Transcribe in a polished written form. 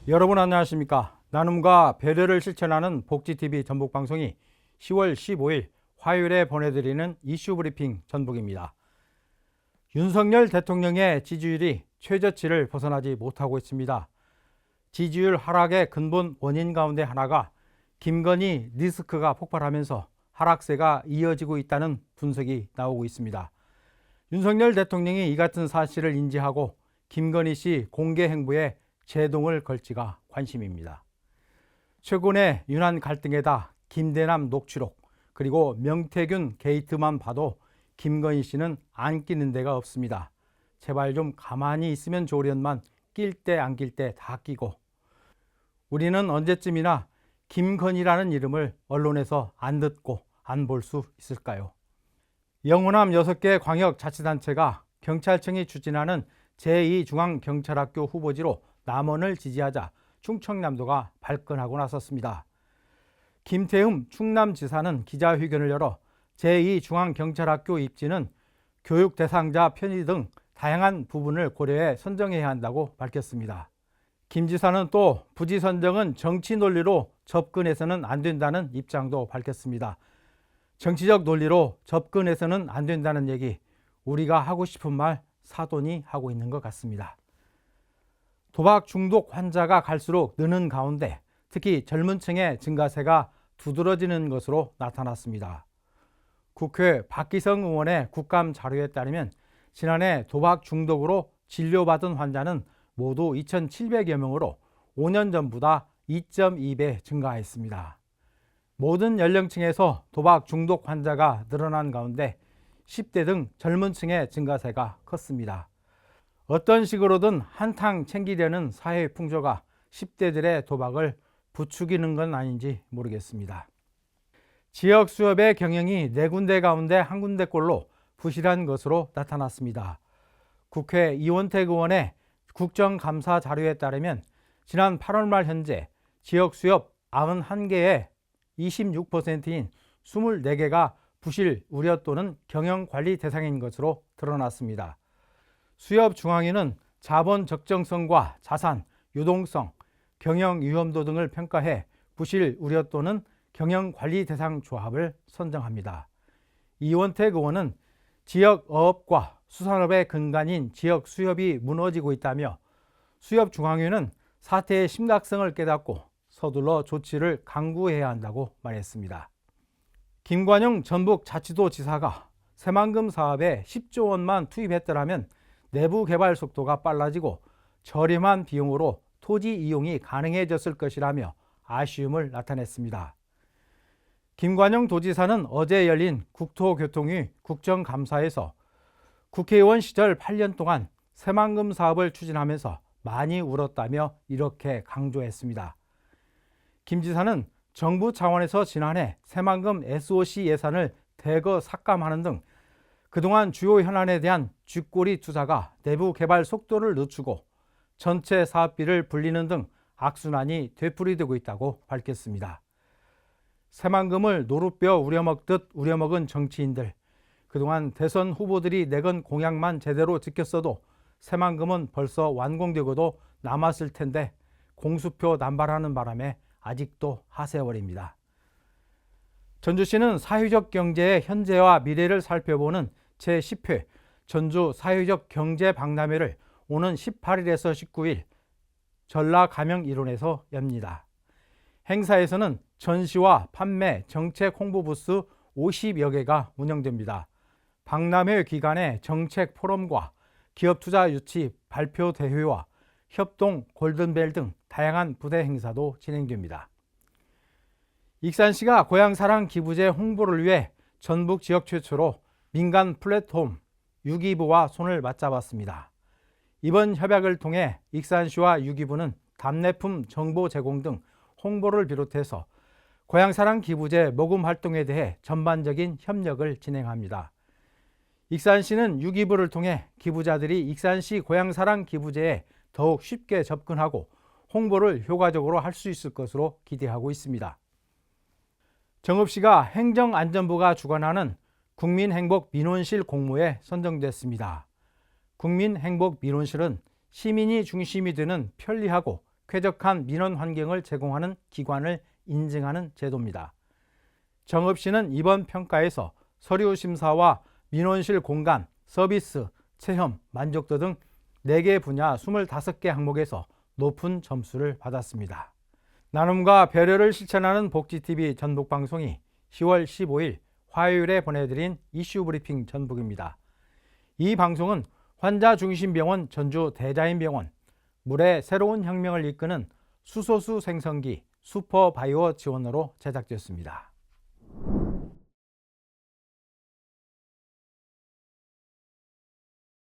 여러분 안녕하십니까? 나눔과 배려를 실천하는 복지TV 전북방송이 10월 15일 화요일에 보내드리는 이슈 브리핑 전북입니다. 윤석열 대통령의 지지율이 최저치를 벗어나지 못하고 있습니다. 지지율 하락의 근본 원인 가운데 하나가 김건희 리스크가 폭발하면서 하락세가 이어지고 있다는 분석이 나오고 있습니다. 윤석열 대통령이 이 같은 사실을 인지하고 김건희 씨 공개 행보에 제동을 걸지가 관심입니다. 최근의 윤한 갈등에다 김대남 녹취록 그리고 명태균 게이트만 봐도 김건희 씨는 안 끼는 데가 없습니다. 제발 좀 가만히 있으면 좋으련만 낄 때 안 낄 때 다 끼고, 우리는 언제쯤이나 김건희라는 이름을 언론에서 안 듣고 안 볼 수 있을까요? 영호남 6개 광역자치단체가 경찰청이 추진하는 제2중앙경찰학교 후보지로 남원을 지지하자 충청남도가 발끈하고 나섰습니다. 김태흠 충남지사는 기자회견을 열어 제2중앙경찰학교 입지는 교육 대상자 편의 등 다양한 부분을 고려해 선정해야 한다고 밝혔습니다. 김 지사는 또 부지 선정은 정치 논리로 접근해서는 안 된다는 입장도 밝혔습니다. 정치적 논리로 접근해서는 안 된다는 얘기, 우리가 하고 싶은 말 사돈이 하고 있는 것 같습니다. 도박 중독 환자가 갈수록 느는 가운데 특히 젊은 층의 증가세가 두드러지는 것으로 나타났습니다. 국회 박기성 의원의 국감 자료에 따르면 지난해 도박 중독으로 진료받은 환자는 모두 2,700여 명으로 5년 전보다 2.2배 증가했습니다. 모든 연령층에서 도박 중독 환자가 늘어난 가운데 10대 등 젊은 층의 증가세가 컸습니다. 어떤 식으로든 한탕 챙기려는 사회 풍조가 10대들의 도박을 부추기는 건 아닌지 모르겠습니다. 지역 수협의 경영이 4군데 가운데 1군데꼴로 부실한 것으로 나타났습니다. 국회 이원택 의원의 국정감사 자료에 따르면 지난 8월 말 현재 지역 수협 91개의 26%인 24개가 부실 우려 또는 경영관리 대상인 것으로 드러났습니다. 수협중앙위는 자본 적정성과 자산, 유동성, 경영 위험도 등을 평가해 부실 우려 또는 경영관리 대상 조합을 선정합니다. 이원택 의원은 지역 어업과 수산업의 근간인 지역 수협이 무너지고 있다며 수협중앙위는 사태의 심각성을 깨닫고 서둘러 조치를 강구해야 한다고 말했습니다. 김관영 전북자치도지사가 새만금 사업에 10조 원만 투입했더라면 내부 개발 속도가 빨라지고 저렴한 비용으로 토지 이용이 가능해졌을 것이라며 아쉬움을 나타냈습니다. 김관영 도지사는 어제 열린 국토교통위 국정감사에서 국회의원 시절 8년 동안 새만금 사업을 추진하면서 많이 울었다며 이렇게 강조했습니다. 김 지사는 정부 차원에서 지난해 새만금 SOC 예산을 대거 삭감하는 등 그동안 주요 현안에 대한 쥐꼬리 투자가 내부 개발 속도를 늦추고 전체 사업비를 불리는 등 악순환이 되풀이되고 있다고 밝혔습니다. 새만금을 노루뼈 우려먹듯 우려먹은 정치인들, 그동안 대선 후보들이 내건 공약만 제대로 지켰어도 새만금은 벌써 완공되고도 남았을 텐데 공수표 남발하는 바람에 아직도 하세월입니다. 전주시는 사회적 경제의 현재와 미래를 살펴보는 제10회 전주 사회적 경제 박람회를 오는 18일에서 19일 전라가명일원에서 엽니다. 행사에서는 전시와 판매, 정책 홍보 부스 50여 개가 운영됩니다. 박람회 기간에 정책 포럼과 기업 투자 유치 발표 대회와 협동 골든벨 등 다양한 부대 행사도 진행됩니다. 익산시가 고향사랑 기부제 홍보를 위해 전북 지역 최초로 민간 플랫폼 유기부와 손을 맞잡았습니다. 이번 협약을 통해 익산시와 유기부는 답례품 정보 제공 등 홍보를 비롯해서 고향사랑 기부제 모금 활동에 대해 전반적인 협력을 진행합니다. 익산시는 유기부를 통해 기부자들이 익산시 고향사랑 기부제에 더욱 쉽게 접근하고 홍보를 효과적으로 할 수 있을 것으로 기대하고 있습니다. 정읍시가 행정안전부가 주관하는 국민행복민원실 공모에 선정됐습니다. 국민행복민원실은 시민이 중심이 되는 편리하고 쾌적한 민원 환경을 제공하는 기관을 인증하는 제도입니다. 정읍시는 이번 평가에서 서류 심사와 민원실 공간, 서비스, 체험, 만족도 등 4개 분야 25개 항목에서 높은 점수를 받았습니다. 나눔과 배려를 실천하는 복지TV 전북방송이 10월 15일 화요일에 보내드린 이슈 브리핑 전북입니다. 이 방송은 환자중심병원 전주 대자인병원, 물의 새로운 혁명을 이끄는 수소수 생성기 슈퍼바이오 지원으로 제작되었습니다.